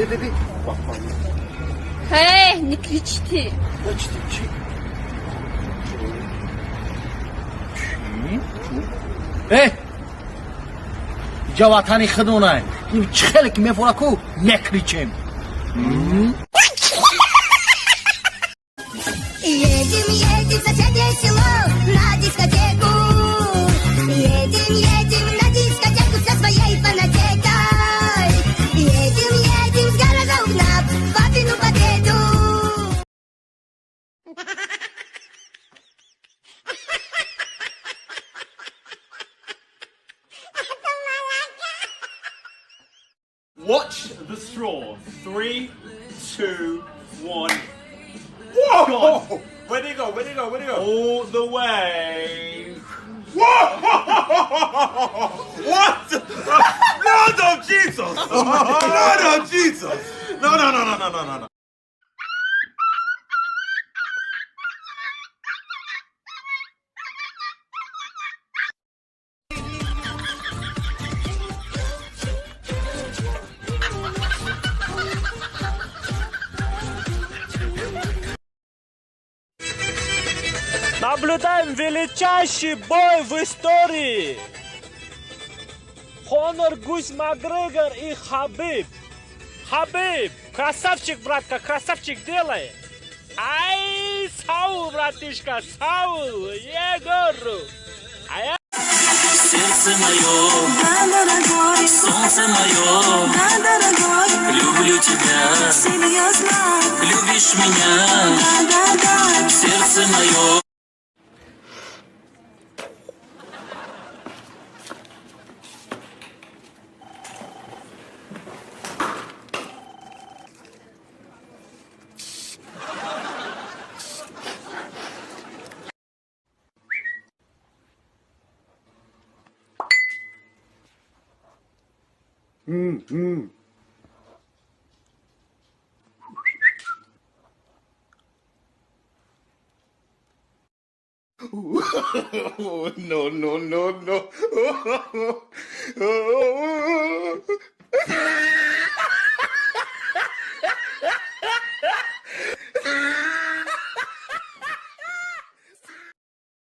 Бе. Эй, не кричите. Чи? Ҷаватани хидонай. Ин чихеле ки мефораку мекричем. Едем в соседнее село на дискотеку. Едем на дискотеку со своей фанатекой. Едем с гаража угнав папину победу. Watch the straw. 3, 2, 1. Whoa! Whoa! Where'd he go? All the way. Whoa! What? Blood of Jesus! Blood of Jesus! No. Наблюдаем величайший бой в истории. Конор Гусь Макгрегор и Хабиб. Хабиб, красавчик, братка, красавчик делай. Ай, Саул, братишка, Саул, Егору. Сердце мое, да, дорогой, солнце мое, да, дорогой, люблю тебя, серьезно, любишь меня, да, сердце мое. No.